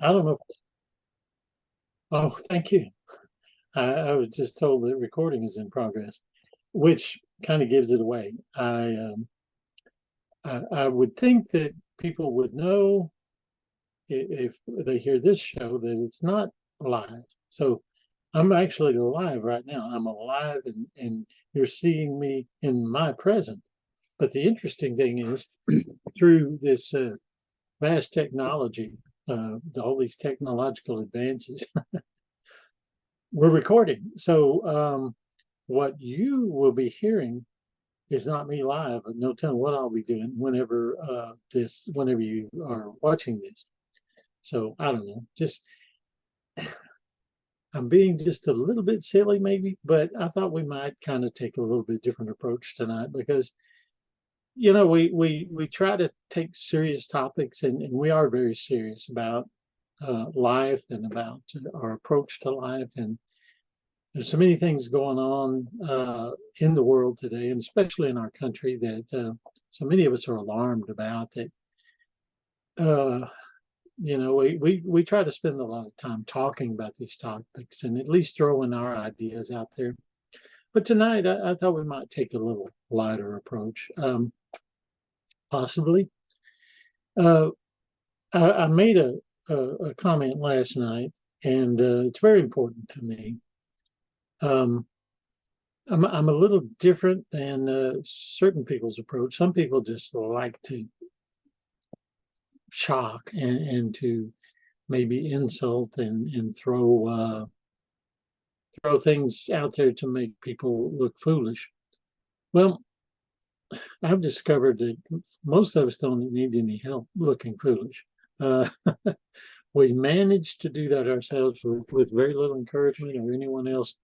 I don't know. Oh, thank you. I was just told that recording is in progress, which kind of gives it away. I would think that people would know if they hear this show that it's not live. So I'm actually live right now. I'm alive and you're seeing me in my present. But the interesting thing is through this vast technology, all these technological advances, we're recording. So what you will be hearing is not me live, but no telling what I'll be doing whenever you are watching this. So I don't know, just I'm being just a little bit silly maybe, but I thought we might kind of take a little bit different approach tonight because we try to take serious topics and we are very serious about life and about our approach to life. And there's so many things going on in the world today, and especially in our country, that so many of us are alarmed about. That uh, we try to spend a lot of time talking about these topics and at least throwing our ideas out there. But tonight, I thought we might take a little lighter approach, possibly. Uh, I made a comment last night, and it's very important to me. Um, I'm a little different than certain people's approach. Some people just like to shock and to maybe insult and throw things out there to make people look foolish. Well, I've discovered that most of us don't need any help looking foolish. Uh, we manage to do that ourselves with very little encouragement or anyone else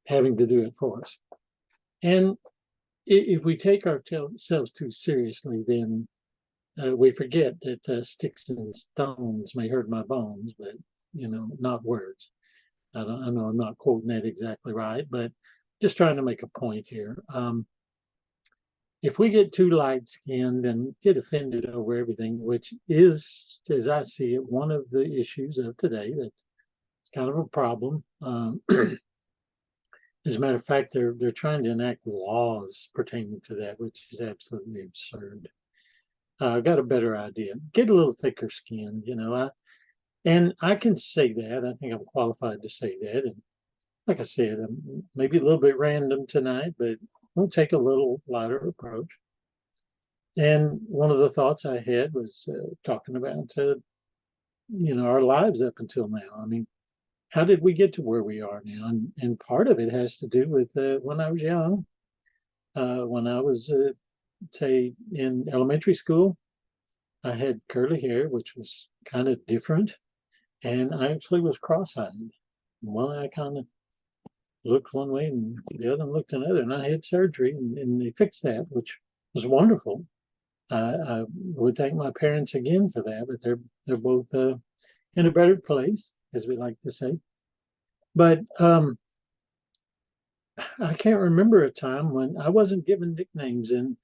having to do it for us. And if we take ourselves too seriously, then we forget that sticks and stones may hurt my bones, but not words. I know I'm not quoting that exactly right, but just trying to make a point here. If we get too light skinned and get offended over everything, which is, as I see it, one of the issues of today, that's kind of a problem. As a matter of fact, they're trying to enact laws pertaining to that, which is absolutely absurd. I got a better idea. Get a little thicker skin, and I can say that. I think I'm qualified to say that. And like I said, maybe a little bit random tonight, but we'll take a little lighter approach. And one of the thoughts I had was talking about, our lives up until now. I mean, how did we get to where we are now? And part of it has to do with when I was young, when I was, say, in elementary school. I had curly hair, which was kind of different, and I actually was cross-eyed. One eye kind of looked one way, and the other one looked another. And I had surgery, and they fixed that, which was wonderful. I would thank my parents again for that, but they're both in a better place, as we like to say. But I can't remember a time when I wasn't given nicknames, and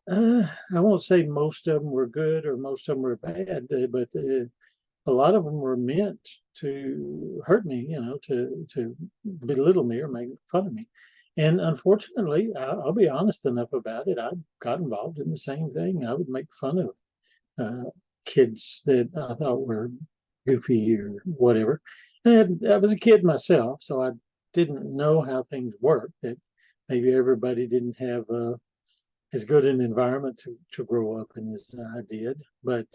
I won't say most of them were good or most of them were bad, but a lot of them were meant to hurt me, to belittle me or make fun of me. And unfortunately, I'll be honest enough about it. I got involved in the same thing. I would make fun of uh, kids that I thought were goofy or whatever. And I was a kid myself, so I didn't know how things worked. That maybe everybody didn't have as good an environment to grow up in as I did. But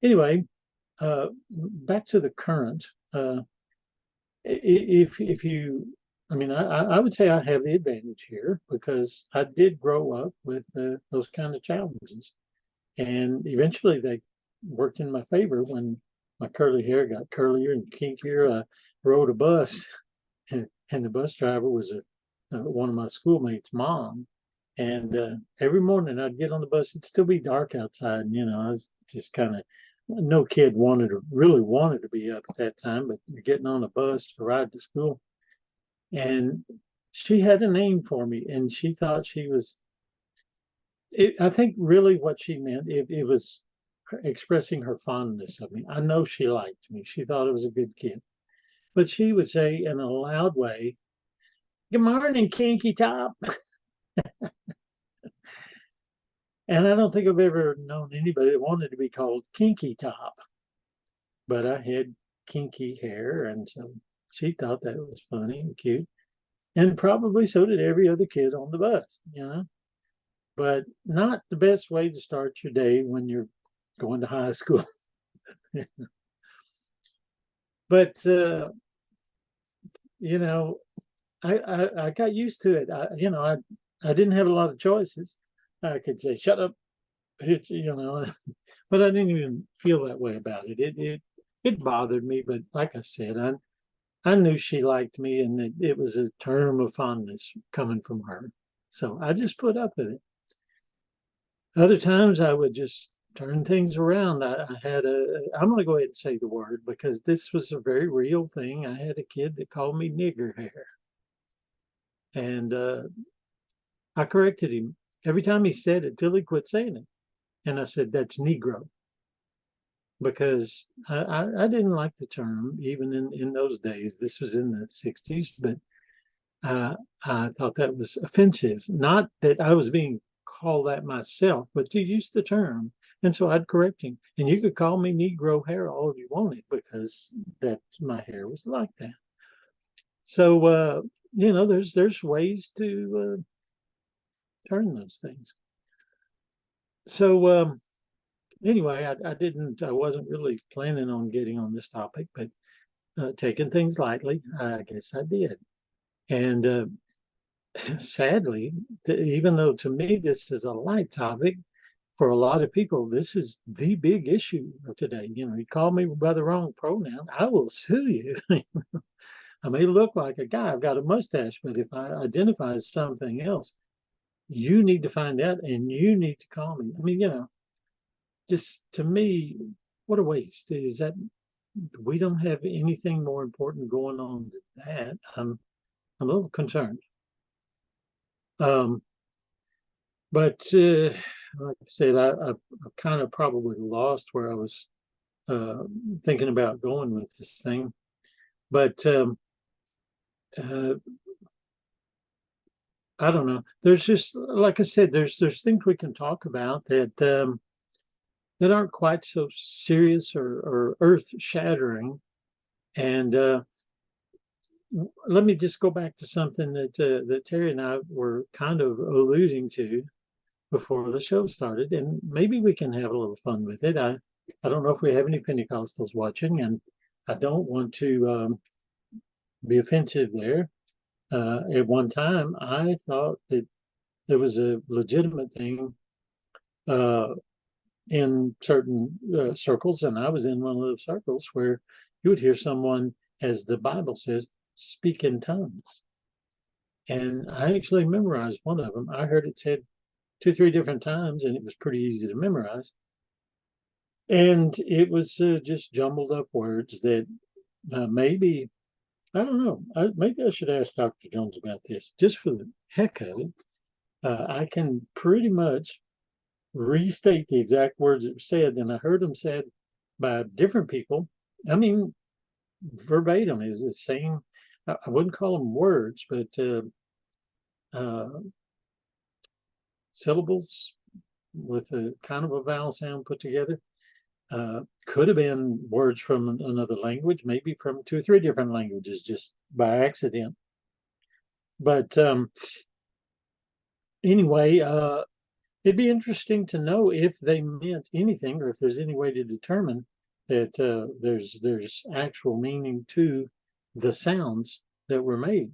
anyway, back to the current. If you, I mean, I would say I have the advantage here because I did grow up with those kind of challenges, and eventually they worked in my favor when my curly hair got curlier and kinkier. I rode a bus, and the bus driver was one of my schoolmates' mom. And every morning I'd get on the bus, it'd still be dark outside. And, I was just kind of, no kid really wanted to be up at that time, but you're getting on a bus to ride to school. And she had a name for me, and she thought she was, I think really what she meant, it was expressing her fondness of me. I know she liked me. She thought I was a good kid. But she would say in a loud way, "Good morning, Kinky Top." And I don't think I've ever known anybody that wanted to be called Kinky Top. But I had kinky hair, and so she thought that was funny and cute. And probably so did every other kid on the bus, but not the best way to start your day when you're going to high school. But you know, I got used to it. I didn't have a lot of choices. I could say shut up, but I didn't even feel that way about it. It bothered me, but like I said, I knew she liked me, and that it was a term of fondness coming from her. So I just put up with it. Other times I would just turn things around. I'm going to go ahead and say the word because this was a very real thing. I had a kid that called me nigger hair. And I corrected him every time he said it till he quit saying it. And I said, that's Negro. Because I didn't like the term, even in those days. This was in the 60s, but I thought that was offensive. Not that I was being called that myself, but to use the term. And so I'd correct him. And you could call me Negro hair all you wanted because my hair was like that. So there's ways to turn those things. So anyway, I wasn't really planning on getting on this topic, but taking things lightly, I guess I did. And sadly, even though to me this is a light topic, for a lot of people, this is the big issue of today. You call me by the wrong pronoun, I will sue you. I may look like a guy, I've got a mustache, but if I identify as something else, you need to find out and you need to call me. I mean, just to me, what a waste. Is that we don't have anything more important going on than that? I'm a little concerned. But like I said, I kind of probably lost where I was thinking about going with this thing. But uh, I don't know. There's just, like I said, there's things we can talk about that aren't quite so serious or earth shattering. And let me just go back to something that Terry and I were kind of alluding to before the show started, and maybe we can have a little fun with it. I don't know if we have any Pentecostals watching, and I don't want to be offensive there. At one time, I thought that there was a legitimate thing uh, in certain circles, and I was in one of those circles where you would hear someone, as the Bible says, speak in tongues. And I actually memorized one of them. I heard it said 2, 3 different times, and it was pretty easy to memorize. And it was just jumbled up words that maybe, I don't know, maybe I should ask Dr. Jones about this just for the heck of it. I can pretty much restate the exact words that were said, and I heard them said by different people. I mean, verbatim is the same. I wouldn't call them words, but uh, syllables with a kind of a vowel sound put together. Could have been words from another language, maybe from 2 or 3 different languages, just by accident. But anyway, it'd be interesting to know if they meant anything, or if there's any way to determine that there's actual meaning to the sounds that were made.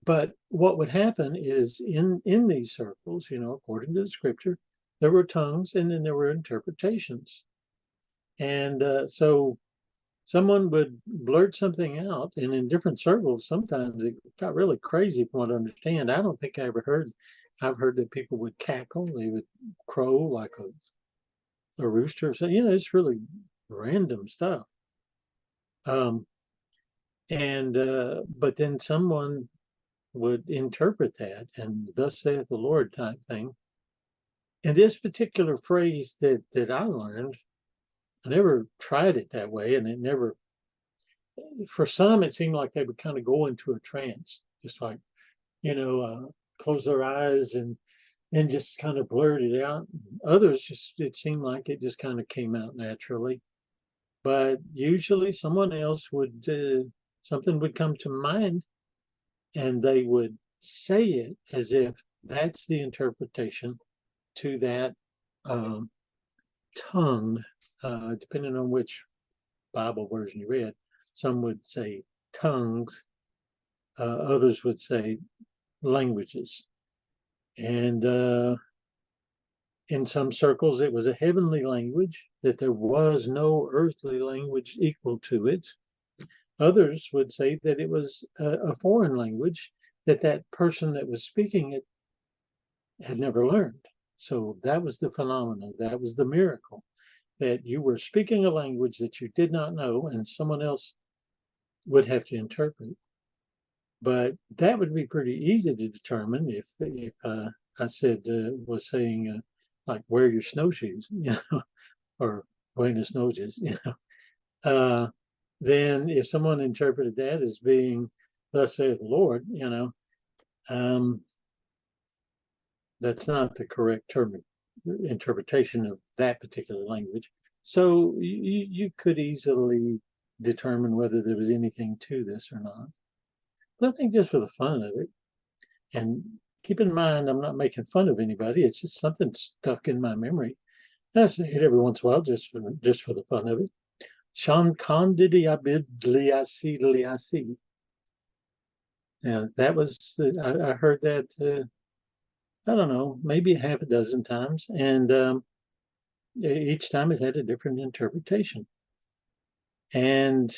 But what would happen is in these circles, according to the scripture, there were tongues and then there were interpretations. And so someone would blurt something out, and in different circles, sometimes it got really crazy from what I understand. I don't think I've heard that people would cackle, they would crow like a rooster. So, it's really random stuff. Um, and but then someone would interpret that, and thus saith the Lord type thing. And this particular phrase that I learned I never tried it that way, and it never. For some, it seemed like they would kind of go into a trance, just like close their eyes and just kind of blurt it out. Others just it seemed like it just kind of came out naturally. But usually, someone else would something would come to mind, and they would say it as if that's the interpretation to that um, tongue, depending on which Bible version you read. Some would say tongues, others would say languages. And in some circles, it was a heavenly language, that there was no earthly language equal to it. Others would say that it was a foreign language, that that person that was speaking it had never learned. So that was the phenomenon, that was the miracle, that you were speaking a language that you did not know and someone else would have to interpret. But that would be pretty easy to determine if I said was saying like wear your snowshoes, or buenos noches, then if someone interpreted that as being thus saith the Lord, um, that's not the correct interpretation of that particular language. So you could easily determine whether there was anything to this or not. But I think just for the fun of it, and keep in mind, I'm not making fun of anybody. It's just something stuck in my memory. And I say it every once in a while just for the fun of it. Sean Condidi Abid Liasi Liasi. Yeah, that was I heard that I don't know, maybe half a dozen times, and each time it had a different interpretation. And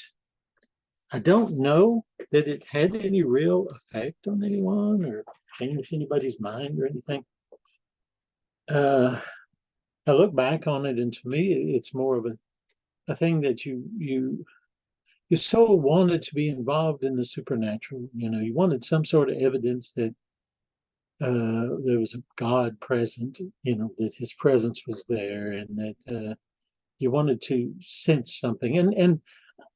I don't know that it had any real effect on anyone or changed anybody's mind or anything. I look back on it, and to me, it's more of a thing that you so wanted to be involved in the supernatural. You wanted some sort of evidence that there was a God present, that his presence was there, and that you wanted to sense something. And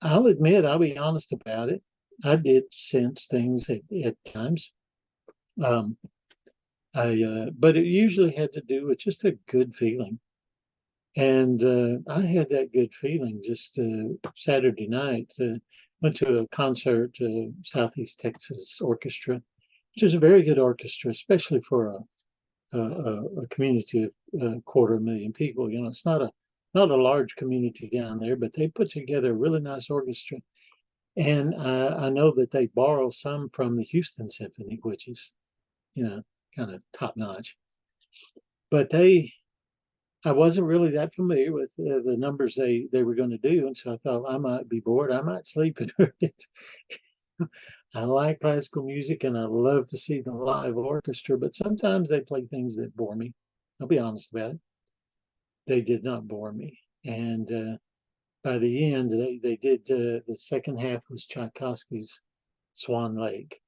I'll admit, I'll be honest about it. I did sense things at times. But it usually had to do with just a good feeling. And I had that good feeling just Saturday night. Went to a concert, Southeast Texas Orchestra, which is a very good orchestra, especially for a community of 250,000 people. It's not a large community down there, but they put together a really nice orchestra. And I know that they borrow some from the Houston Symphony, which is, kind of top notch. But I wasn't really that familiar with the numbers they were going to do, and so I thought I might be bored. I might sleep through it. I like classical music, and I love to see the live orchestra, but sometimes they play things that bore me. I'll be honest about it. They did not bore me, and by the end, they did. The second half was Tchaikovsky's Swan Lake,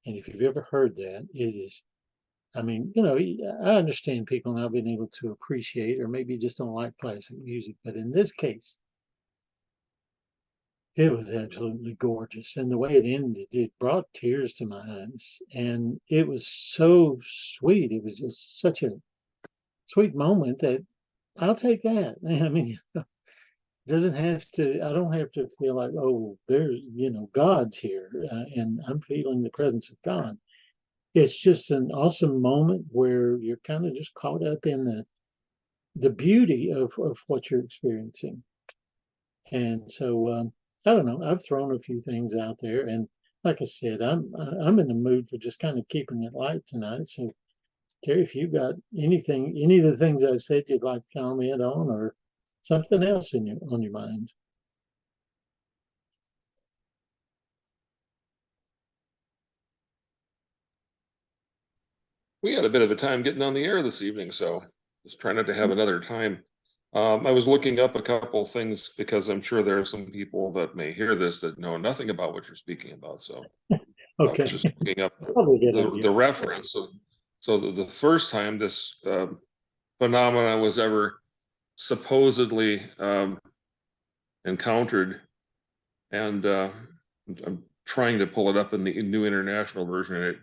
and if you've ever heard that, it is. I mean, I understand people not being able to appreciate, or maybe just don't like classic music, but in this case, it was absolutely gorgeous. And the way it ended, it brought tears to my eyes. And it was so sweet. It was just such a sweet moment that I'll take that. I mean, doesn't have to, I don't have to feel like, oh, there's, God's here, and I'm feeling the presence of God. It's just an awesome moment where you're kind of just caught up in the beauty of what you're experiencing. And so I don't know. I've thrown a few things out there, and like I said, I'm in the mood for just kind of keeping it light tonight. So Terry, if you've got anything, any of the things I've said you'd like to comment on, or something else on your mind. We had a bit of a time getting on the air this evening, so just trying not to have another time. I was looking up a couple things because I'm sure there are some people that may hear this that know nothing about what you're speaking about. So I was Okay. just looking up the reference. So the first time this phenomena was ever supposedly encountered, and I'm trying to pull it up in the New International Version, and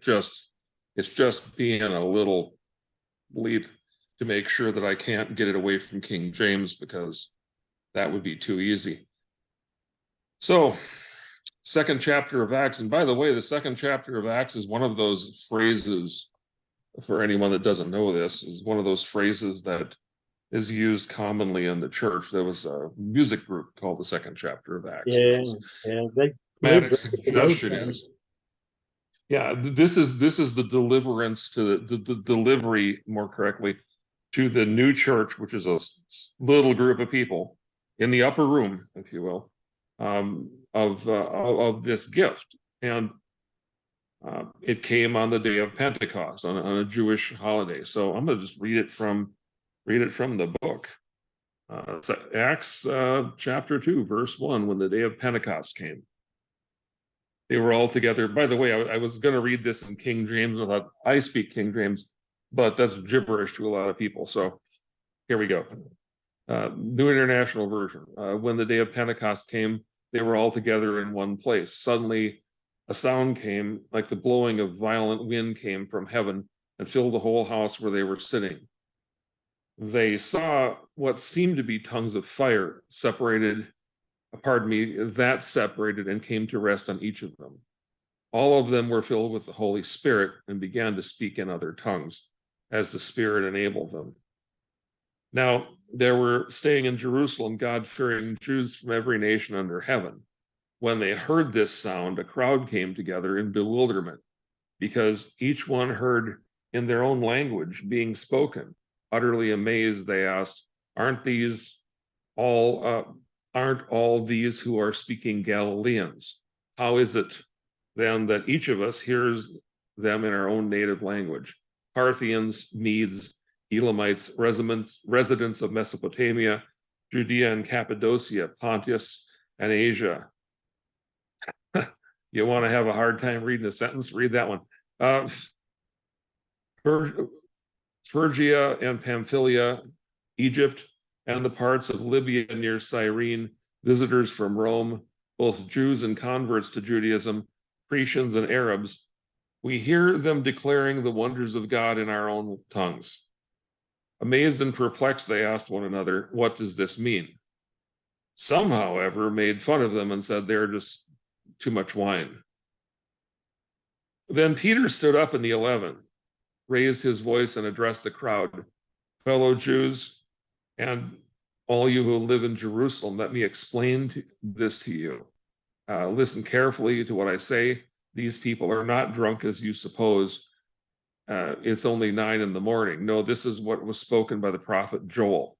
it's just being a little leap to make sure that I can't get it away from King James, because that would be too easy. So, second chapter of Acts, and by the way, the second chapter of Acts is one of those phrases, for anyone that doesn't know this, is one of those phrases that is used commonly in the church. There was a music group called the Second Chapter of Acts. Yeah, yeah, they lived Dramatic suggestion is, yeah, this is the deliverance to the delivery, more correctly, to the new church, which is a little group of people in the upper room, if you will, of this gift. And it came on the day of Pentecost, on a Jewish holiday. So I'm going to just read it from the book. So Acts chapter 2, verse 1, when the day of Pentecost came, they were all together. By the way, I was going to read this in King James. I thought, I speak King James, but that's gibberish to a lot of people. So here we go. New International Version. When the day of Pentecost came, they were all together in one place. Suddenly, a sound came like the blowing of violent wind came from heaven and filled the whole house where they were sitting. They saw what seemed to be tongues of fire separated and came to rest on each of them. All of them were filled with the Holy Spirit and began to speak in other tongues as the Spirit enabled them. Now, there were staying in Jerusalem God-fearing Jews from every nation under heaven. When they heard this sound, a crowd came together in bewilderment, because each one heard in their own language being spoken. Utterly amazed, they asked, aren't all these who are speaking Galileans? How is it then that each of us hears them in our own native language? Parthians, Medes, Elamites, residents of Mesopotamia, Judea and Cappadocia, Pontus and Asia. You want to have a hard time reading a sentence? Read that one. Phrygia and Pamphylia, Egypt, and the parts of Libya near Cyrene, visitors from Rome, both Jews and converts to Judaism, Cretians and Arabs. We hear them declaring the wonders of God in our own tongues. Amazed and perplexed, they asked one another, what does this mean? Some, however, made fun of them and said they're just too much wine. Then Peter stood up in the 11, raised his voice and addressed the crowd. Fellow Jews, and all you who live in Jerusalem, let me explain this to you. Listen carefully to what I say. These people are not drunk as you suppose. It's only 9 a.m. No, this is what was spoken by the prophet Joel.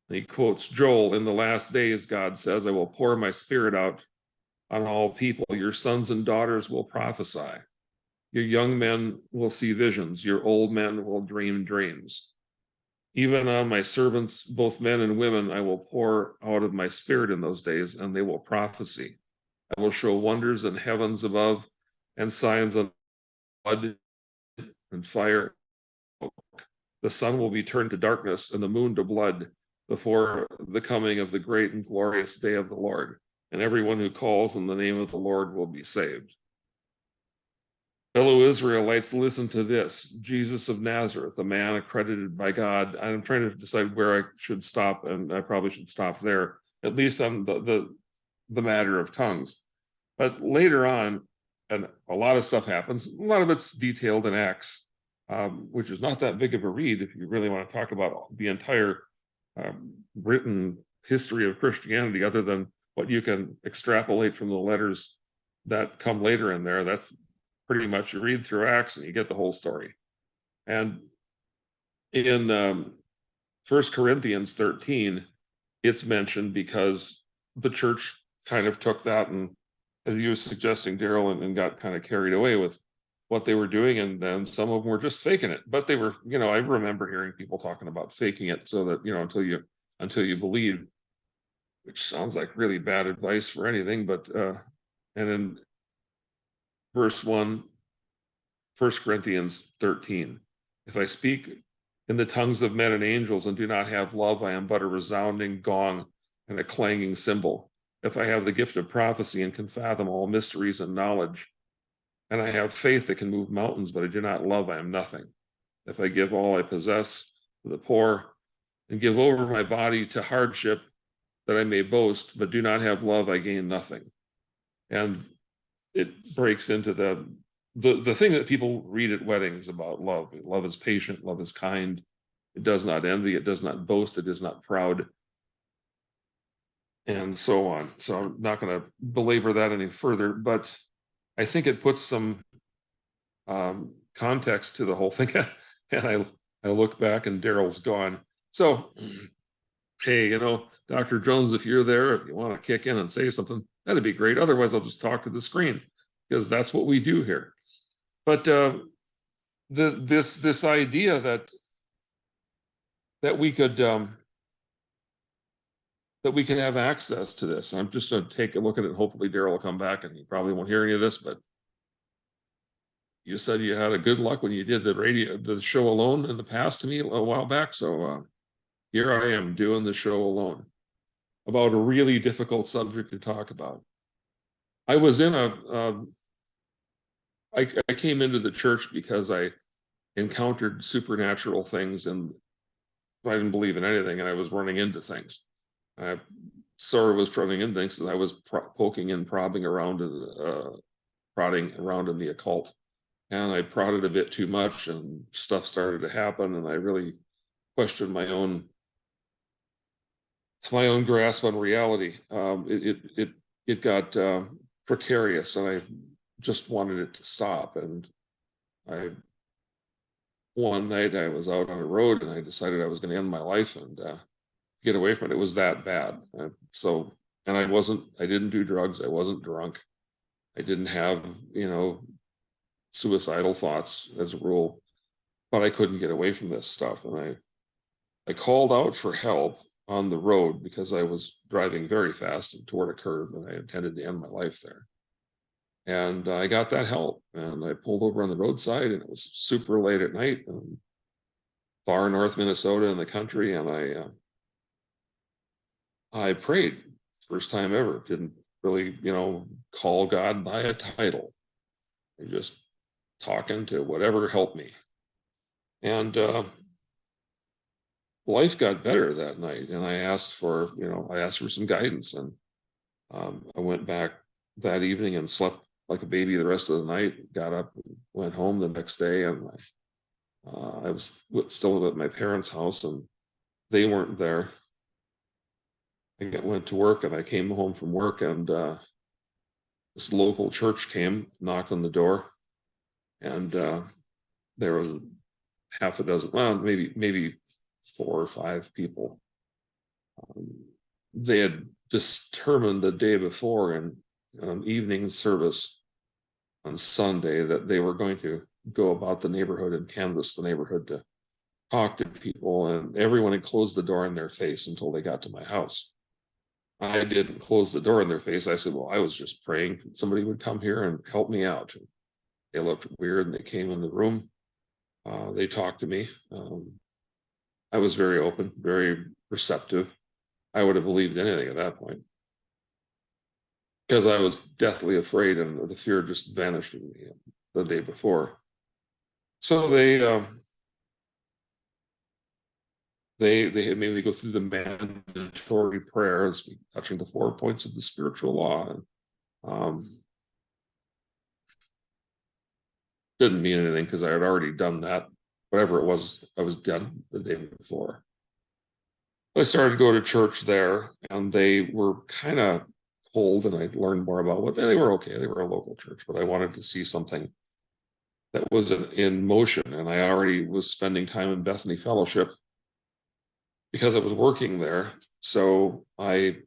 And he quotes Joel, in the last days, God says, I will pour my spirit out on all people. Your sons and daughters will prophesy. Your young men will see visions. Your old men will dream dreams. Even on my servants, both men and women, I will pour out of my spirit in those days, and they will prophesy. I will show wonders in heavens above and signs of blood and fire. The sun will be turned to darkness and the moon to blood before the coming of the great and glorious day of the Lord. And everyone who calls on the name of the Lord will be saved. Fellow Israelites, listen to this. Jesus of Nazareth, a man accredited by God. I'm trying to decide where I should stop, and I probably should stop there, at least on the matter of tongues. But later on, and a lot of stuff happens. A lot of it's detailed in Acts, which is not that big of a read if you really want to talk about the entire written history of Christianity, other than what you can extrapolate from the letters that come later in there. That's pretty much, you read through Acts and you get the whole story. And in 1 Corinthians 13, it's mentioned because the church kind of took that, and as you were suggesting, Daryl, and got kind of carried away with what they were doing, and then some of them were just faking it. But they were, I remember hearing people talking about faking it so that, until you believe, which sounds like really bad advice for anything. But and in verse 1, 1 Corinthians 13, if I speak in the tongues of men and angels and do not have love, I am but a resounding gong and a clanging cymbal. If I have the gift of prophecy and can fathom all mysteries and knowledge, and I have faith that can move mountains, but I do not love, I am nothing. If I give all I possess to the poor and give over my body to hardship that I may boast, but do not have love, I gain nothing. And it breaks into the thing that people read at weddings about love. Love is patient, love is kind. It does not envy, it does not boast, it is not proud, and so on. So I'm not going to belabor that any further, but I think it puts some context to the whole thing. And I look back and Daryl's gone. So, hey, Dr. Jones, if you're there, if you want to kick in and say something, that'd be great. Otherwise, I'll just talk to the screen because that's what we do here. But this idea that we could have access to this. I'm just going to take a look at it. Hopefully Daryl will come back, and he probably won't hear any of this, but you said you had a good luck when you did the show alone in the past to me a while back. So here I am doing the show alone about a really difficult subject to talk about. I was in I came into the church because I encountered supernatural things, and I didn't believe in anything, and I was running into things. I sort of was running into things, and I was poking and prodding around in the occult. And I prodded a bit too much, and stuff started to happen, and I really questioned my own grasp on reality. It got precarious, and I just wanted it to stop. And one night I was out on the road, and I decided I was going to end my life and get away from it. It was that bad. And I didn't do drugs. I wasn't drunk. I didn't have, suicidal thoughts as a rule, but I couldn't get away from this stuff. And I called out for help on the road because I was driving very fast and toward a curve, and I intended to end my life there. And I got that help, and I pulled over on the roadside, and it was super late at night, far north Minnesota in the country. And I prayed, first time ever. Didn't really, call God by a title. I just talking to whatever helped me. And life got better that night. And I asked for some guidance. And I went back that evening and slept like a baby the rest of the night, got up and went home the next day. And I was still at my parents' house, and they weren't there. I went to work, and I came home from work, and this local church came, knocked on the door, and there was half a dozen, well, maybe 4 or 5 people. They had determined the day before in an evening service on Sunday that they were going to go about the neighborhood and canvass the neighborhood to talk to people, and everyone had closed the door in their face until they got to my house. I didn't close the door in their face. I said, well, I was just praying somebody would come here and help me out. And they looked weird, and they came in the room. They talked to me. I was very open, very receptive. I would have believed anything at that point because I was deathly afraid, and the fear just vanished from me the day before. So they had made me go through the mandatory prayers touching the 4 points of the spiritual law. And didn't mean anything because I had already done that. Whatever it was, I was done the day before. I started to go to church there, and they were kind of cold, and I learned more about what they were. Okay, they were a local church, but I wanted to see something that was in motion. And I already was spending time in Bethany Fellowship because I was working there. So I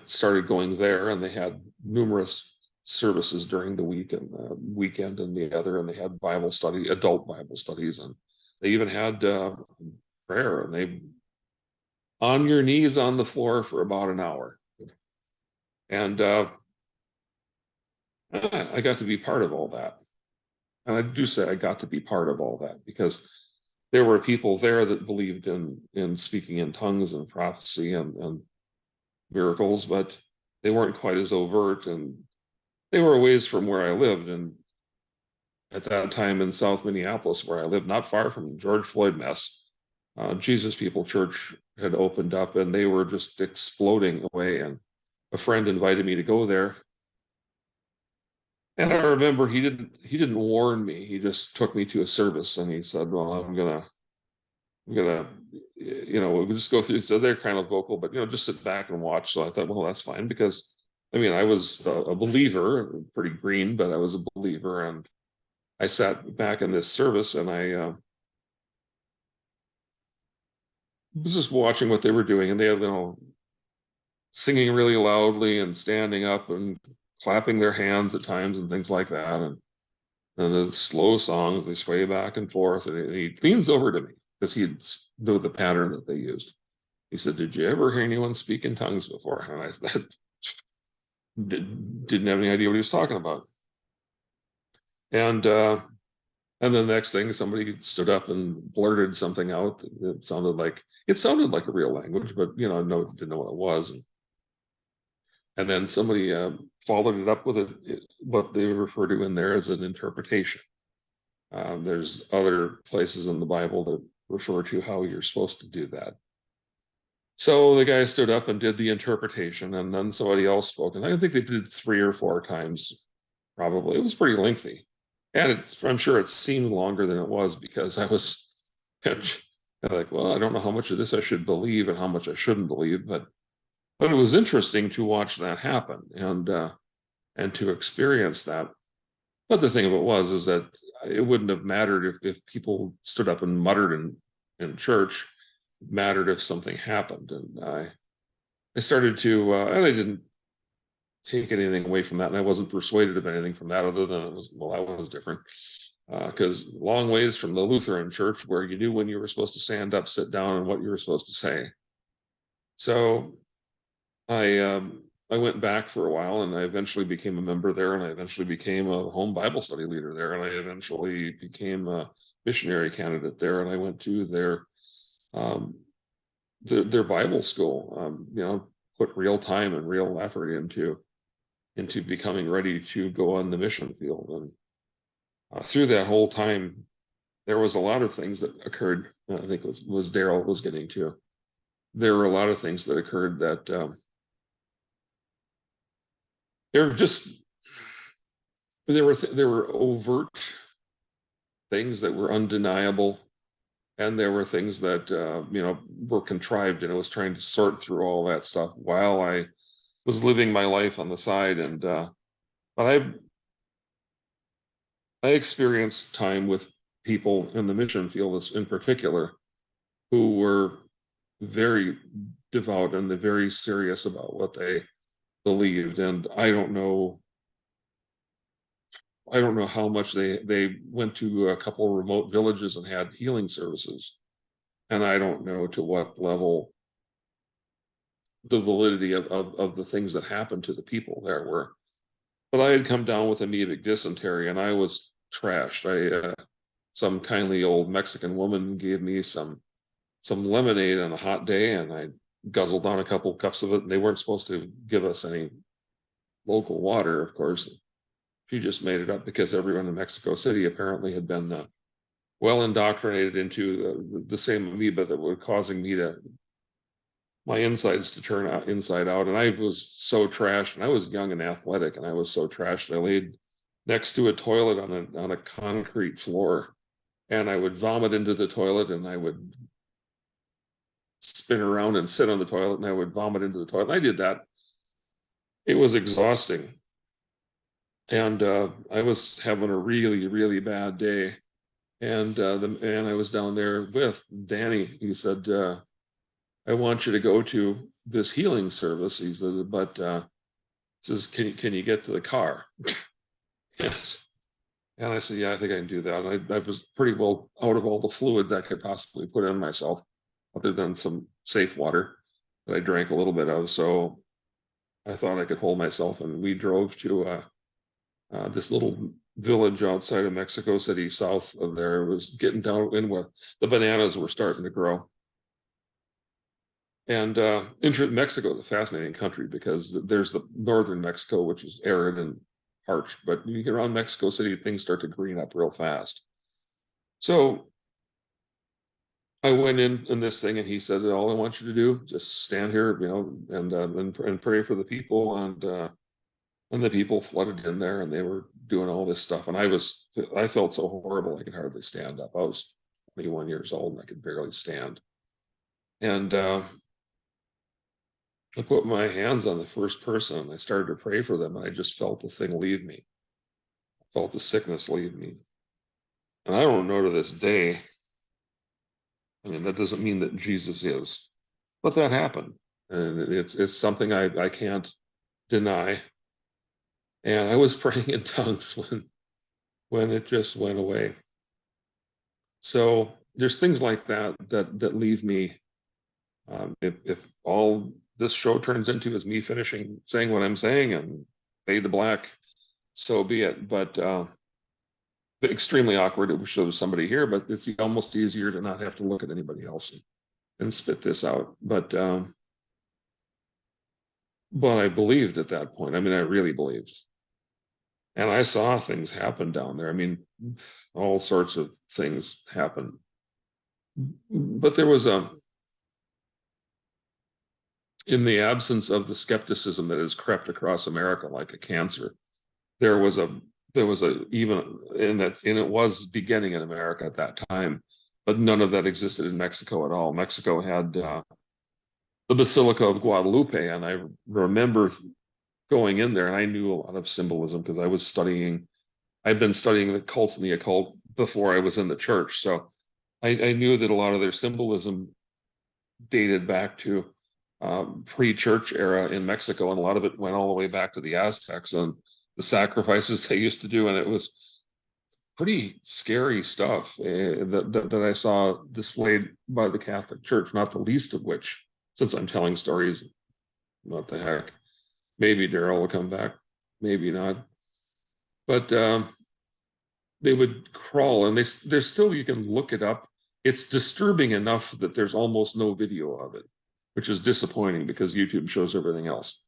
started going there, and they had numerous services during the week and the weekend and the other, and they had Bible study, adult Bible studies, and they even had prayer, and they on your knees on the floor for about an hour. And I got to be part of all that. And I do say I got to be part of all that because there were people there that believed in speaking in tongues and prophecy and miracles, but they weren't quite as overt, and they were a ways from where I lived. And at that time in South Minneapolis, where I lived, not far from George Floyd mess, Jesus People Church had opened up, and they were just exploding away. And a friend invited me to go there. And I remember he didn't warn me. He just took me to a service, and he said, "Well, I'm gonna, we'll just go through." So they're kind of vocal, but just sit back and watch. So I thought, well, that's fine, because I mean, I was a believer, pretty green, but I was a believer, and I sat back in this service, and I was just watching what they were doing, and they had, singing really loudly and standing up and clapping their hands at times and things like that. And the slow songs, they sway back and forth. And he leans over to me because he knew the pattern that they used. He said, "Did you ever hear anyone speak in tongues before?" And I said, didn't have any idea what he was talking about. And then the next thing, somebody stood up and blurted something out. It sounded like a real language, but no, didn't know what it was. And then somebody followed it up with what they refer to in there as an interpretation. There's other places in the Bible that refer to how you're supposed to do that. So the guy stood up and did the interpretation, and then somebody else spoke. And I think they did 3 or 4 times, probably. It was pretty lengthy. And I'm sure it seemed longer than it was, because I was like, well, I don't know how much of this I should believe and how much I shouldn't believe, but it was interesting to watch that happen and to experience that. But the thing of it is that it wouldn't have mattered if people stood up and muttered in church. It mattered if something happened. And I started to, and I didn't take anything away from that, and I wasn't persuaded of anything from that, other than that was different. Because long ways from the Lutheran church, where you knew when you were supposed to stand up, sit down, and what you were supposed to say. So I went back for a while, and I eventually became a member there, and I eventually became a home Bible study leader there, and I eventually became a missionary candidate there, and I went to their Bible school. Put real time and real effort into becoming ready to go on the mission field. And through that whole time, there was a lot of things that occurred. I think it was Daryl was getting to. There were a lot of things that occurred that there were overt things that were undeniable, and there were things that were contrived, and I was trying to sort through all that stuff while I was living my life on the side. And but I experienced time with people in the mission field in particular who were very devout and they're very serious about what they believed. And I don't know how much they went to a couple of remote villages and had healing services. And I don't know to what level the validity of the things that happened to the people there were. But I had come down with amoebic dysentery, and I was trashed. Some kindly old Mexican woman gave me some lemonade on a hot day, and I guzzled down a couple cups of it, and they weren't supposed to give us any local water, of course. She just made it up because everyone in Mexico City apparently had been well indoctrinated into the same amoeba that were causing my insides to turn out inside out. And I was so trashed, and I was young and athletic, and I was so trashed. I laid next to a toilet on a concrete floor, and I would vomit into the toilet, and I would spin around and sit on the toilet, and I would vomit into the toilet. I did that. It was exhausting. And I was having a really, really bad day. And the man I was down there with, Danny, he said, "I want you to go to this healing service." He said, "But says, can you get to the car?" Yes. And I said, "Yeah, I think I can do that." And I was pretty well out of all the fluids I could possibly put in myself, other than some safe water that I drank a little bit of. So I thought I could hold myself, and we drove to this little village outside of Mexico City, south of there. It was getting down in where the bananas were starting to grow. And Mexico is a fascinating country because there's the northern Mexico, which is arid and parched, but you get around Mexico City, things start to green up real fast. So I went in this thing, and he said, all I want you to do, just stand here, and pray for the people. And the people flooded in there, and they were doing all this stuff. And I felt so horrible I could hardly stand up. I was 21 years old and I could barely stand. And I put my hands on the first person and I started to pray for them, and I just felt the thing leave me. I felt the sickness leave me. And I don't know to this day. I mean, that doesn't mean that Jesus is, but that happened. And it's something I can't deny. And I was praying in tongues when it just went away. So there's things like that leave me. If all this show turns into is me finishing saying what I'm saying and fade to black, so be it. But extremely awkward. It shows somebody here, but it's almost easier to not have to look at anybody else and spit this out. But I believed at that point. I mean, I really believed. And I saw things happen down there. I mean, all sorts of things happen. But there was in the absence of the skepticism that has crept across America like a cancer, there was even in that, and it was beginning in America at that time, but none of that existed in Mexico at all. Mexico had the Basilica of Guadalupe, and I remember going in there, and I knew a lot of symbolism because I'd been studying the cults and the occult before I was in the church. So I knew that a lot of their symbolism dated back to pre-church era in Mexico, and a lot of it went all the way back to the Aztecs and the sacrifices they used to do, and it was pretty scary stuff that I saw displayed by the Catholic Church, not the least of which, since I'm telling stories, what the heck, maybe Daryl will come back, maybe not. But they would crawl, and there's still, you can look it up. It's disturbing enough that there's almost no video of it, which is disappointing because YouTube shows everything else.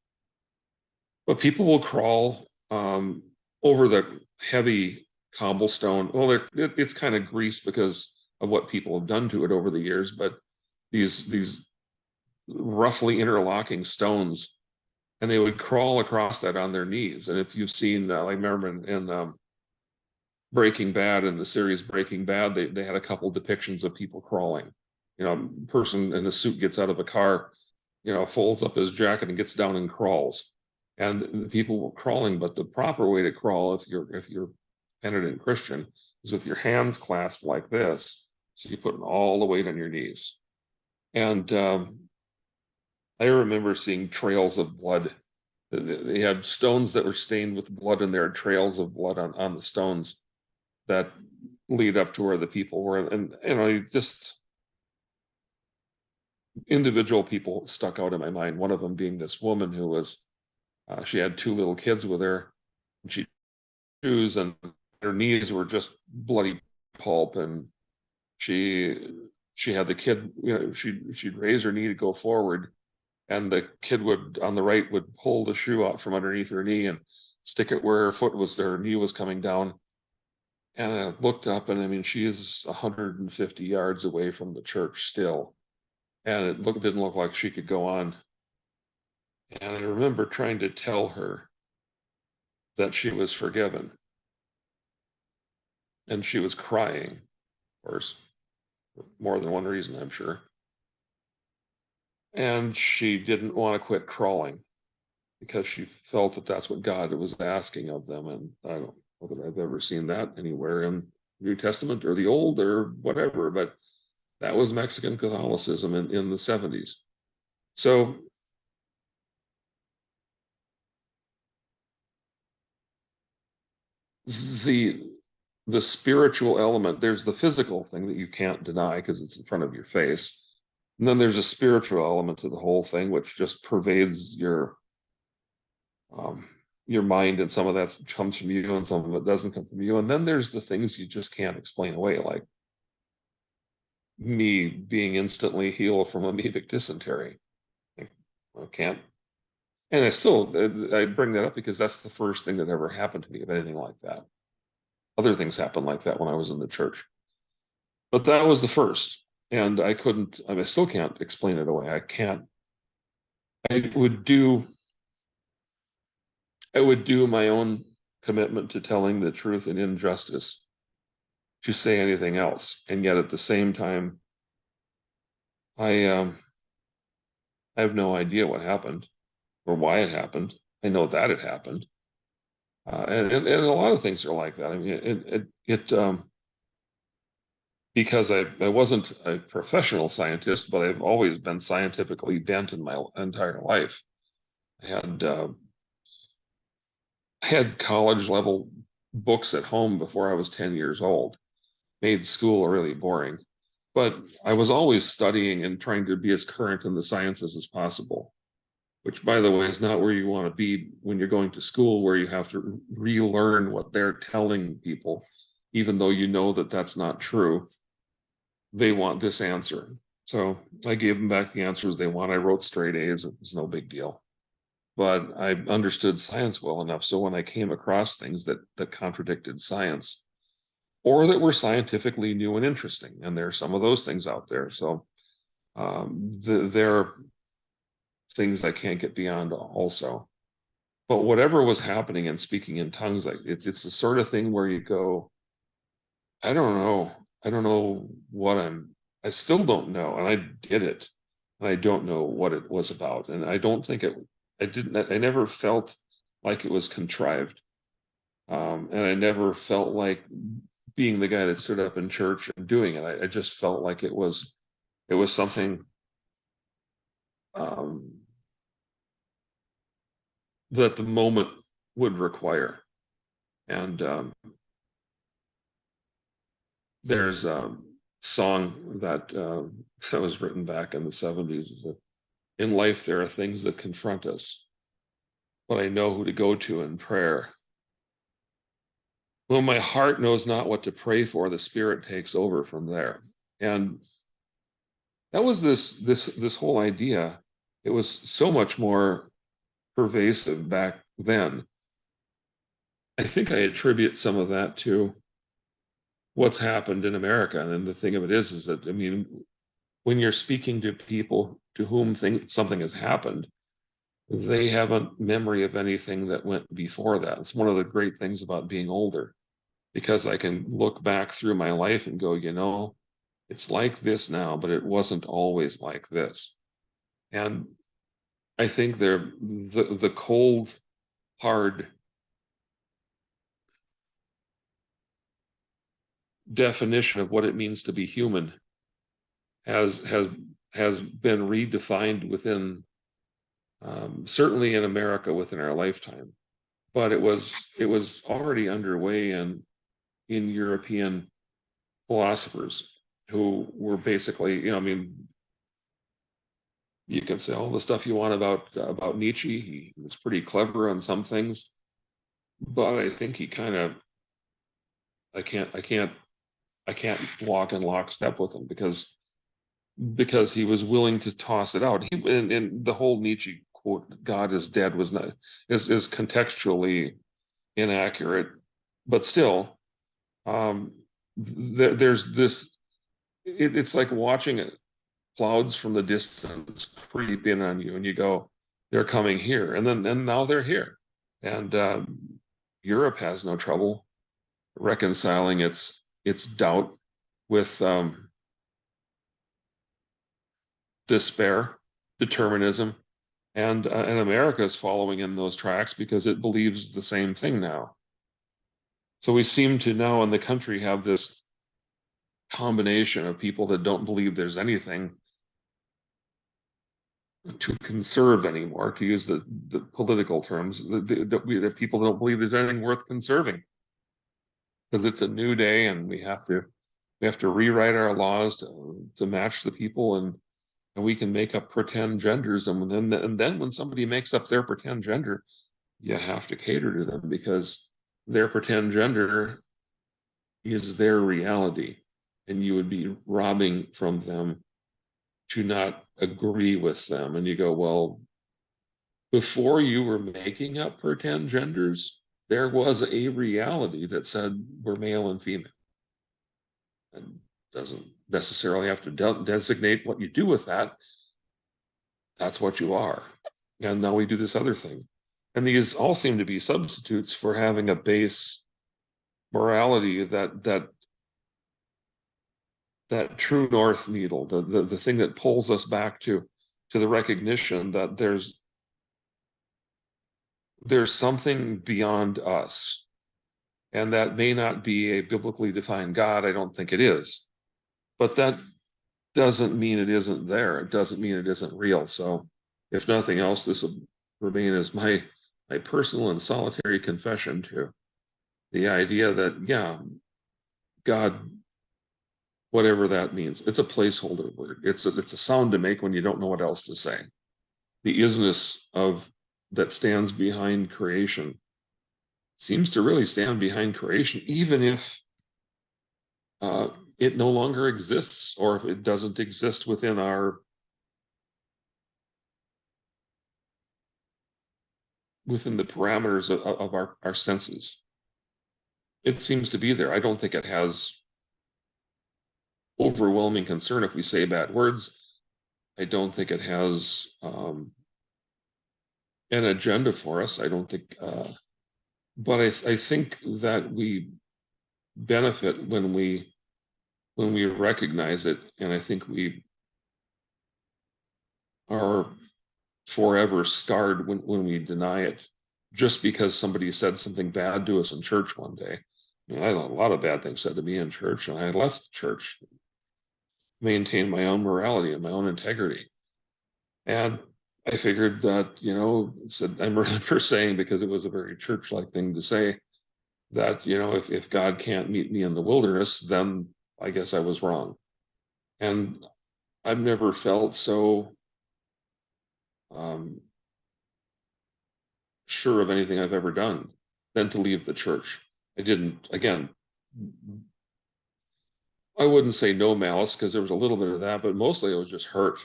But people will crawl over the heavy cobblestone. Well, it's kind of greased because of what people have done to it over the years, but these roughly interlocking stones, and they would crawl across that on their knees. And if you've seen, like, remember in Breaking Bad, in the series Breaking Bad, they had a couple depictions of people crawling. You know, a person in a suit gets out of a car, folds up his jacket and gets down and crawls. And the people were crawling, but the proper way to crawl, if you're penitent Christian, is with your hands clasped like this. So you put all the weight on your knees. And I remember seeing trails of blood. They had stones that were stained with blood, and there are trails of blood on the stones that lead up to where the people were. And just individual people stuck out in my mind. One of them being this woman who was, she had 2 little kids with her, and she shoes, and her knees were just bloody pulp, and she had the kid, she'd raise her knee to go forward, and the kid on the right would pull the shoe out from underneath her knee and stick it where her knee was coming down. And I looked up, and I mean, she is 150 yards away from the church still, and it didn't look like she could go on. And I remember trying to tell her that she was forgiven, and she was crying, of course, for more than one reason, I'm sure. And she didn't want to quit crawling because she felt that that's what God was asking of them. And I don't know that I've ever seen that anywhere in New Testament or the Old or whatever, but that was Mexican Catholicism in the 70s. So the spiritual element, there's the physical thing that you can't deny because it's in front of your face. And then there's a spiritual element to the whole thing, which just pervades your your mind, and some of that comes from you and some of it doesn't come from you. And then there's the things you just can't explain away, like me being instantly healed from amoebic dysentery. I can't, and I bring that up because that's the first thing that ever happened to me of anything like that. Other things happened like that when I was in the church, but that was the first. And I still can't explain it away. I would do my own commitment to telling the truth and injustice to say anything else. And yet at the same time, I have no idea what happened or why it happened. I know that it happened. And a lot of things are like that. I mean, because I wasn't a professional scientist, but I've always been scientifically bent in my entire life. I had college level books at home before I was 10 years old. Made school really boring, but I was always studying and trying to be as current in the sciences as possible, which, by the way, is not where you want to be when you're going to school, where you have to relearn what they're telling people, even though you know that that's not true. They want this answer. So I gave them back the answers they want. I wrote straight A's. It was no big deal. But I understood science well enough. So when I came across things that contradicted science, or that were scientifically new and interesting, and there are some of those things out there. So there are things I can't get beyond also. But whatever was happening and speaking in tongues, like it's the sort of thing where you go, I don't know. I don't know I still don't know. And I did it. And I don't know what it was about. And I don't think I never felt like it was contrived. And I never felt like being the guy that stood up in church and doing it. I just felt like it was something that the moment would require. And there's a song that that was written back in the 70s. Is that in life there are things that confront us, but I know who to go to in prayer. When my heart knows not what to pray for, the Spirit takes over from there. And that was this whole idea. It was so much more pervasive back then. I think I attribute some of that to what's happened in America. And the thing of it is that, I mean, when you're speaking to people to whom something has happened, they have a memory of anything that went before that. It's one of the great things about being older, because I can look back through my life and go, it's like this now, but it wasn't always like this. And I think the cold, hard definition of what it means to be human has been redefined within certainly in America within our lifetime, but it was already underway in European philosophers who were basically, I mean, you can say all the stuff you want about Nietzsche. He was pretty clever on some things, but I think he kind of I can't walk in lockstep with him because he was willing to toss it out. And the whole Nietzsche quote, "God is dead," is contextually inaccurate, but still, there's this. It's like watching clouds from the distance creep in on you, and you go, "They're coming here," and now they're here, and Europe has no trouble reconciling its doubt with despair, determinism, and America is following in those tracks because it believes the same thing now. So we seem to now in the country have this combination of people that don't believe there's anything to conserve anymore, to use the political terms, that people don't believe there's anything worth conserving because it's a new day and we have to rewrite our laws to match the people, and we can make up pretend genders, and then when somebody makes up their pretend gender, you have to cater to them because their pretend gender is their reality, and you would be robbing from them to not agree with them. And you go, well, before you were making up pretend genders, there was a reality that said we're male and female. And doesn't necessarily have to designate what you do with that. That's what you are. And now we do this other thing. And these all seem to be substitutes for having a base morality, that true north needle, the thing that pulls us back to the recognition that there's something beyond us. And that may not be a biblically defined God. I don't think it is. But that doesn't mean it isn't there. It doesn't mean it isn't real. So if nothing else, this will remain as my personal and solitary confession to the idea that, yeah, God, whatever that means, it's a placeholder word. It's a sound to make when you don't know what else to say. The isness of that stands behind creation seems to really stand behind creation, even if it no longer exists, or if it doesn't exist within within the parameters of our senses. It seems to be there. I don't think it has overwhelming concern if we say bad words. I don't think it has an agenda for us. I don't think, but I think that we benefit when we recognize it, and I think we are forever scarred when we deny it, just because somebody said something bad to us in church one day. I had a lot of bad things said to me in church, and I left church, maintained my own morality and my own integrity. And I figured that, said, I remember saying, because it was a very church-like thing to say, that, if God can't meet me in the wilderness, then I guess I was wrong. And I've never felt so sure of anything I've ever done than to leave the church. I didn't, again, I wouldn't say no malice, because there was a little bit of that, but mostly it was just hurt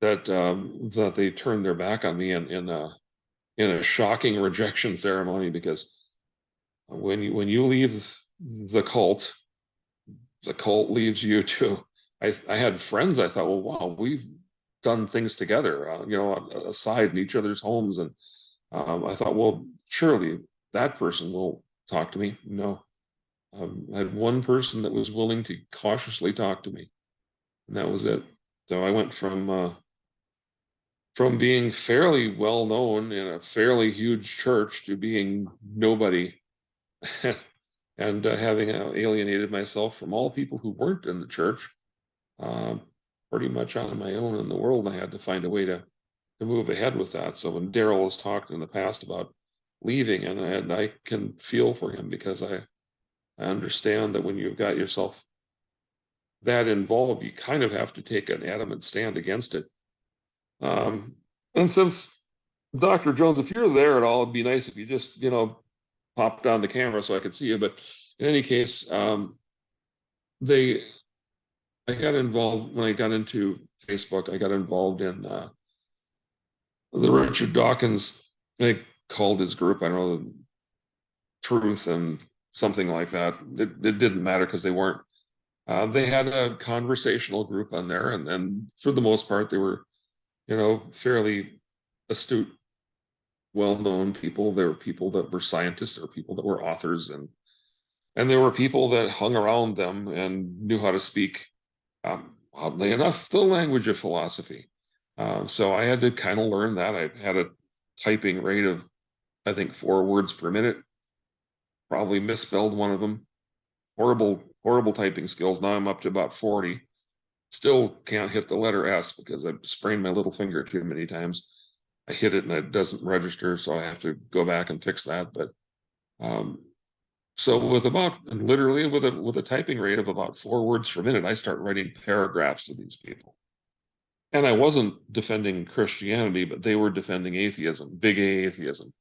that that they turned their back on me in a shocking rejection ceremony. Because when you leave the cult leaves you too. I had friends, I thought, well, wow, we've done things together, aside in each other's homes. And I thought, well, surely that person will talk to me. No. I had one person that was willing to cautiously talk to me, and that was it. So I went from being fairly well known in a fairly huge church to being nobody, and having alienated myself from all people who weren't in the church, pretty much on my own in the world. I had to find a way to move ahead with that. So when Daryl has talked in the past about leaving, and I can feel for him, because I understand that when you've got yourself that involved, you kind of have to take an adamant stand against it. And since Dr. Jones, if you're there at all, it'd be nice if you just, popped on the camera so I could see you. But in any case, I got involved when I got into Facebook. I got involved in the Richard Dawkins, they called his group, I don't know, Truth and something like that. It didn't matter, because they weren't. They had a conversational group on there, and for the most part, they were, fairly astute, well-known people. There were people that were scientists, there were people that were authors, and there were people that hung around them and knew how to speak, oddly enough, the language of philosophy. So I had to kind of learn that. I had a typing rate of, I think, 4 words per minute. Probably misspelled one of them. Horrible typing skills. Now I'm up to about 40. Still can't hit the letter S, because I've sprained my little finger too many times. I hit it and it doesn't register, so I have to go back and fix that. But so with a typing rate of about 4 words per minute, I start writing paragraphs to these people. And I wasn't defending Christianity, but they were defending atheism, big A atheism.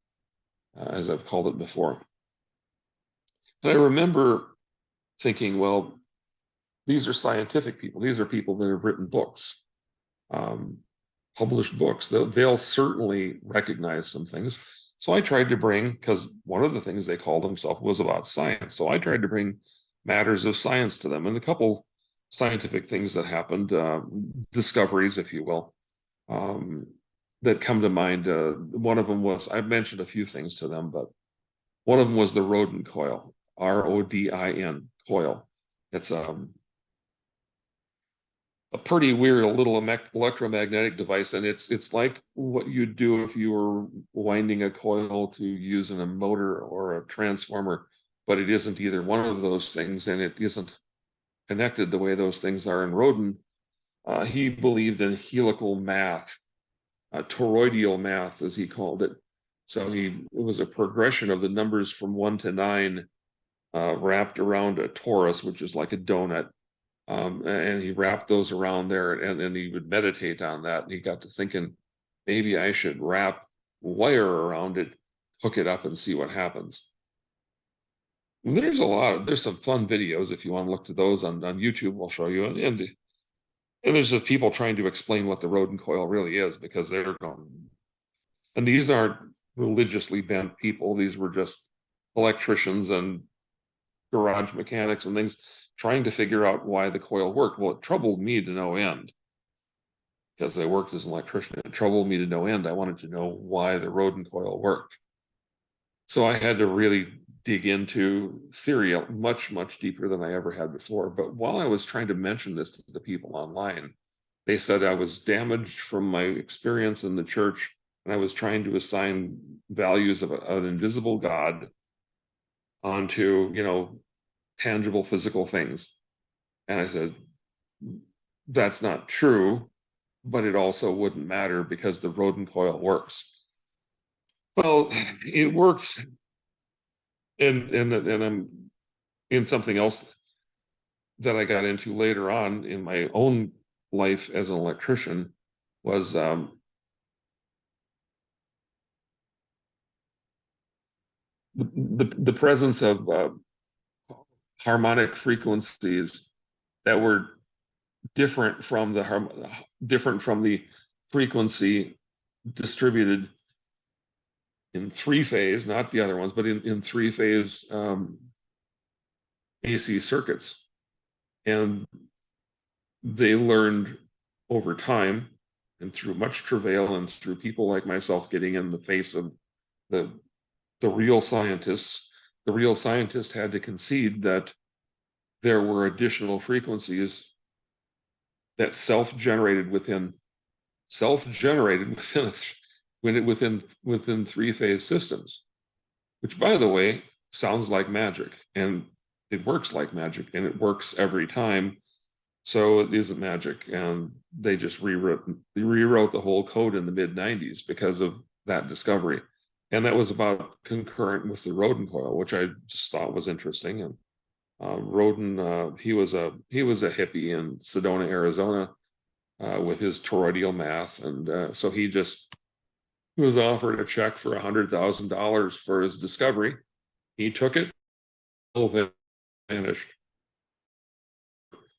as I've called it before. And I remember thinking, well, these are scientific people. These are people that have written books, published books. They'll certainly recognize some things. So I tried to bring, because one of the things they called themselves was about science. So I tried to bring matters of science to them, and a couple scientific things that happened, discoveries, if you will, that come to mind. One of them was, I've mentioned a few things to them, but one of them was the Rodin coil, RODIN coil. It's a pretty weird little electromagnetic device, and it's like what you'd do if you were winding a coil to use in a motor or a transformer, but it isn't either one of those things, and it isn't connected the way those things are in Rodin. He believed in helical math, toroidal math, as he called it. So it was a progression of the numbers from 1 to 9 wrapped around a torus, which is like a donut. And he wrapped those around there, and he would meditate on that. And he got to thinking, maybe I should wrap wire around it, hook it up, and see what happens. And there's some fun videos if you want to look to those on YouTube. I'll show you. And there's just people trying to explain what the Rodin coil really is, because they're going. And these aren't religiously bent people. These were just electricians and garage mechanics and things trying to figure out why the coil worked. Well, it troubled me to no end, because I worked as an electrician. It troubled me to no end. I wanted to know why the Rodin coil worked. So I had to really dig into theory much, much deeper than I ever had before. But while I was trying to mention this to the people online, they said I was damaged from my experience in the church, and I was trying to assign values of an invisible God onto, tangible physical things. And I said, that's not true, but it also wouldn't matter because the Rodin coil works. Well, it worked, and I'm in something else that I got into later on in my own life as an electrician was the presence of harmonic frequencies that were different from the frequency distributed in 3-phase, not the other ones, but in 3-phase AC circuits. And they learned over time, and through much travail, and through people like myself getting in the face of the real scientists. The real scientists had to concede that there were additional frequencies that self-generated within 3-phase systems, which, by the way, sounds like magic, and it works like magic, and it works every time. So it isn't magic, and they just rewrote the whole code in the mid-90s because of that discovery. And that was about concurrent with the Rodin coil, which I just thought was interesting. And Rodin, he was a hippie in Sedona, Arizona, with his toroidal math, and so he was offered a check for $100,000 for his discovery. He took it, vanished.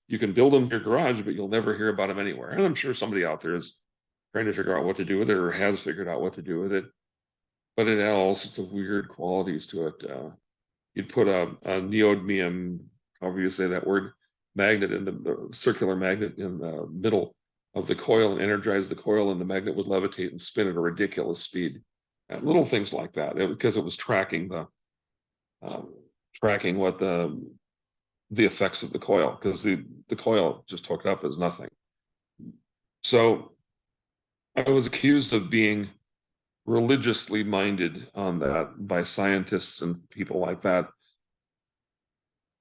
You can build them in your garage, but you'll never hear about them anywhere. And I'm sure somebody out there is trying to figure out what to do with it, or has figured out what to do with it. But it had all sorts of weird qualities to it. You'd put a neodymium, however you say that word, magnet in the circular magnet in the middle of the coil and energize the coil, and the magnet would levitate and spin at a ridiculous speed. Little things like that, because it was tracking what the effects of the coil, because the coil just hooked up as nothing. So I was accused of being religiously minded on that by scientists and people like that,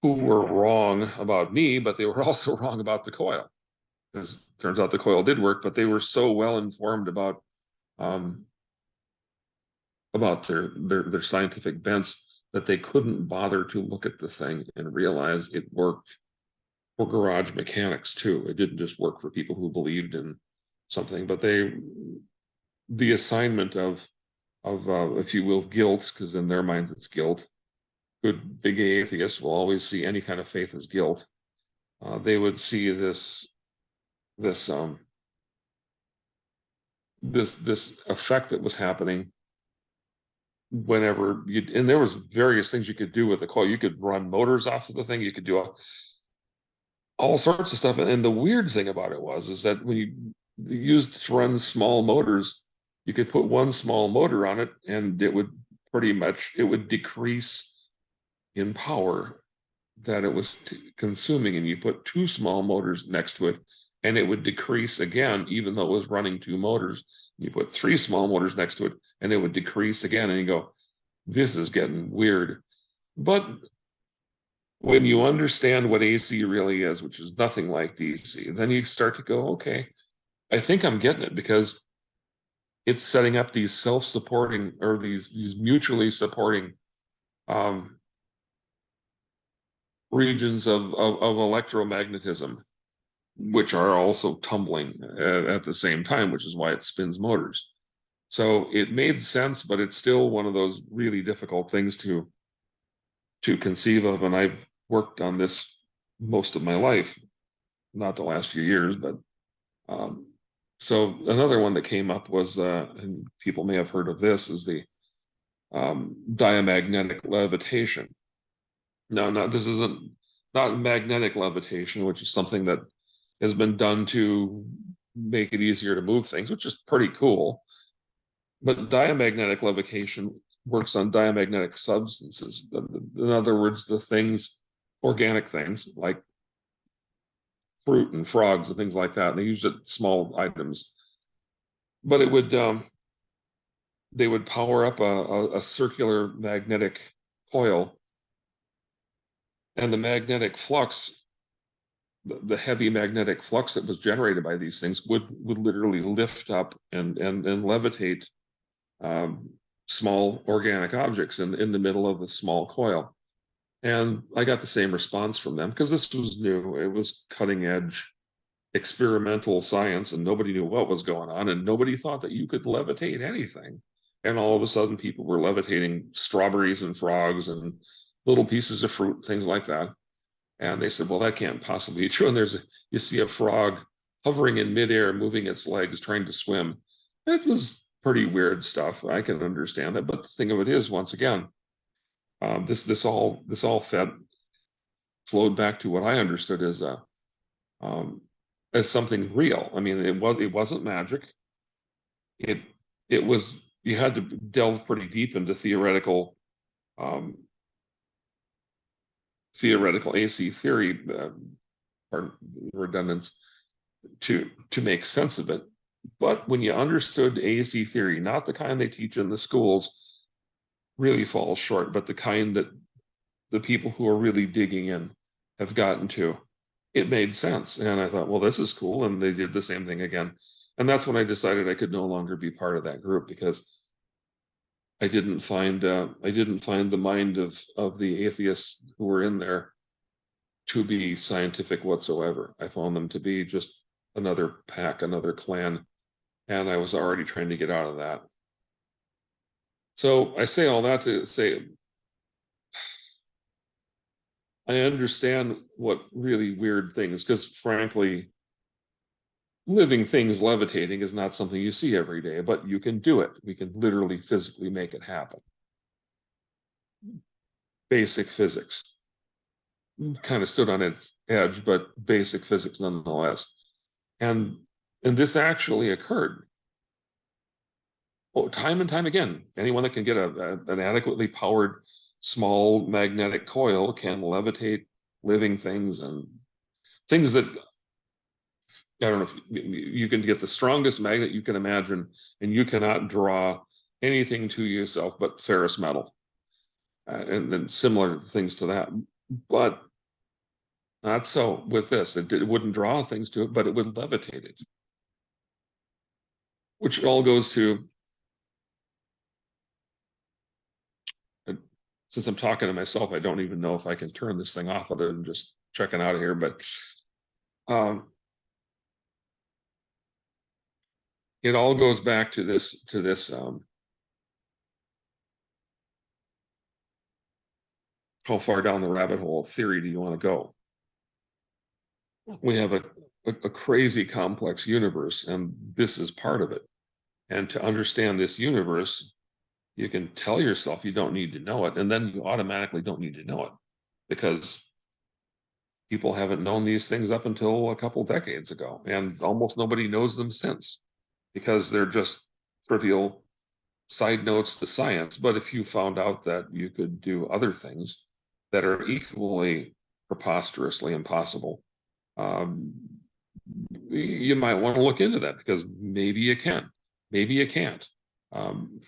who were wrong about me, but they were also wrong about the coil, because it turns out the coil did work, but they were so well informed about their scientific bents that they couldn't bother to look at the thing and realize it worked for garage mechanics too. It didn't just work for people who believed in something, but the assignment of if you will, guilt, because in their minds it's guilt. Good big A atheists will always see any kind of faith as guilt. They would see this this effect that was happening whenever you, and there was various things you could do with the coil. You could run motors off of the thing. You could do all sorts of stuff. And the weird thing about it is that when you used to run small motors, you could put one small motor on it, and it would it would decrease in power that it was consuming. And you put two small motors next to it, and it would decrease again, even though it was running two motors. You put three small motors next to it, and it would decrease again. And you go, this is getting weird. But when you understand what AC really is, which is nothing like DC, then you start to go, okay, I think I'm getting it, because it's setting up these self-supporting, or these mutually supporting regions of electromagnetism, which are also tumbling at the same time, which is why it spins motors. So it made sense, but it's still one of those really difficult things to conceive of. And I've worked on this most of my life, not the last few years, but so another one that came up was, and people may have heard of this, is the diamagnetic levitation. No, this isn't, not magnetic levitation, which is something that has been done to make it easier to move things, which is pretty cool. But diamagnetic levitation works on diamagnetic substances. In other words, the things, organic things like fruit and frogs and things like that. And they use it small items, but it would they would power up a circular magnetic coil, and the magnetic flux, the heavy magnetic flux that was generated by these things would literally lift up and levitate small organic objects in the middle of the small coil. And I got the same response from them, because this was new. It was cutting edge experimental science, and nobody knew what was going on, and nobody thought that you could levitate anything. And all of a sudden people were levitating strawberries and frogs and little pieces of fruit, things like that. And they said, well, that can't possibly be true. And you see a frog hovering in midair, moving its legs, trying to swim. It was pretty weird stuff. I can understand it. But the thing of it is, once again, this all flowed back to what I understood as something real. I mean, it wasn't magic. It was, you had to delve pretty deep into theoretical AC theory, or redundance, to make sense of it. But when you understood AC theory, not the kind they teach in the schools, really falls short, but the kind that the people who are really digging in have gotten to, it made sense. And I thought, well, this is cool. And they did the same thing again. And that's when I decided I could no longer be part of that group, because I didn't find the mind of the atheists who were in there to be scientific whatsoever. I found them to be just another pack, another clan, and I was already trying to get out of that. So I say all that to say, I understand what really weird things, because frankly, living things levitating is not something you see every day, but you can do it. We can literally physically make it happen. Basic physics. Kind of stood on its edge, but basic physics nonetheless. And this actually occurred. Oh, time and time again. Anyone that can get an adequately powered small magnetic coil can levitate living things, and things that, I don't know, if you can get the strongest magnet you can imagine, and you cannot draw anything to yourself but ferrous metal, and similar things to that. But not so with this. It wouldn't draw things to it, but it would levitate it. Which all goes to, since I'm talking to myself, I don't even know if I can turn this thing off other than just checking out of here. But it all goes back to this how far down the rabbit hole of theory do you want to go? We have a crazy complex universe, and this is part of it. And to understand this universe, you can tell yourself you don't need to know it, and then you automatically don't need to know it, because people haven't known these things up until a couple decades ago, and almost nobody knows them since, because they're just trivial side notes to science. But if you found out that you could do other things that are equally preposterously impossible, you might want to look into that, because maybe you can, maybe you can't.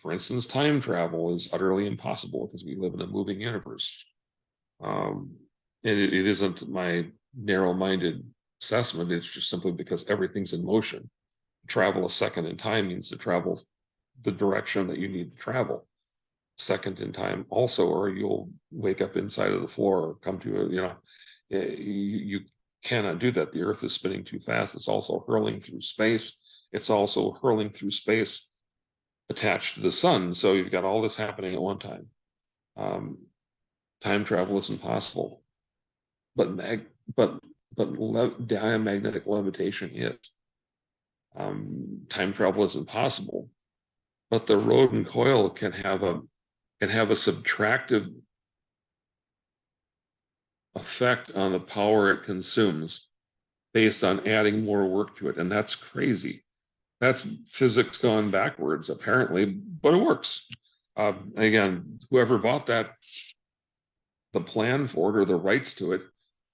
For instance, time travel is utterly impossible because we live in a moving universe. And it isn't my narrow-minded assessment. It's just simply because everything's in motion. Travel a second in time means to travel the direction that you need to travel second in time also, or you'll wake up inside of the floor or come to a, you cannot do that. The earth is spinning too fast. It's also hurling through space. It's also hurling through space attached to the sun. So you've got all this happening at one time. Time travel is impossible, but diamagnetic levitation is. Time travel is impossible, but the Roden coil can have a subtractive effect on the power it consumes based on adding more work to it. And that's crazy. That's physics gone backwards, apparently, but it works. Again, whoever bought that, the plan for it or the rights to it,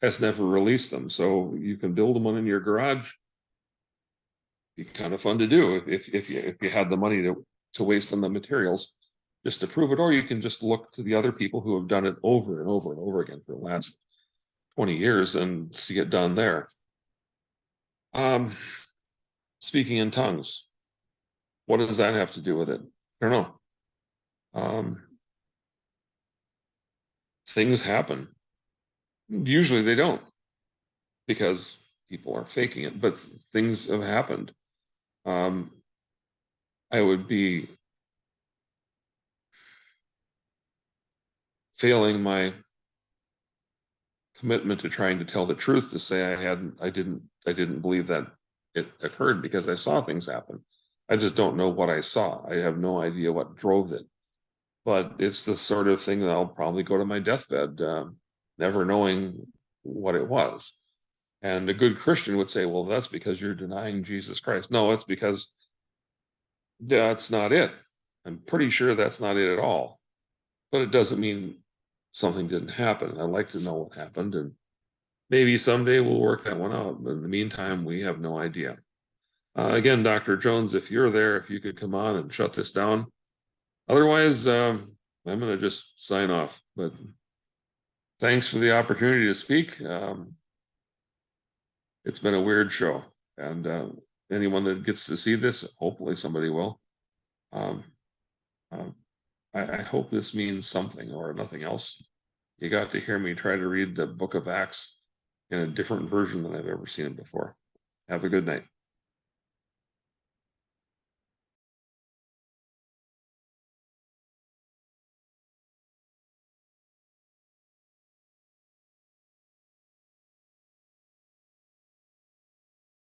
has never released them. So you can build one in your garage. Be kind of fun to do if you had the money to waste on the materials just to prove it, or you can just look to the other people who have done it over and over and over again for the last 20 years and see it done there. Speaking in tongues, what does that have to do with it? I don't know. Things happen. Usually they don't, because people are faking it, but things have happened. I would be failing my commitment to trying to tell the truth to say I didn't believe that it occurred, because I saw things happen. I just don't know what I saw. I have no idea what drove it. But it's the sort of thing that I'll probably go to my deathbed never knowing what it was. And a good Christian would say, well, that's because you're denying Jesus Christ. No, it's because that's not it. I'm pretty sure that's not it at all. But it doesn't mean something didn't happen. I'd like to know what happened, and maybe someday we'll work that one out. But in the meantime, we have no idea. Again, Dr. Jones, if you're there, if you could come on and shut this down. Otherwise, I'm going to just sign off. But thanks for the opportunity to speak. It's been a weird show, and anyone that gets to see this, hopefully somebody will. I hope this means something or nothing else. You got to hear me try to read the Book of Acts in a different version than I've ever seen it before. Have a good night.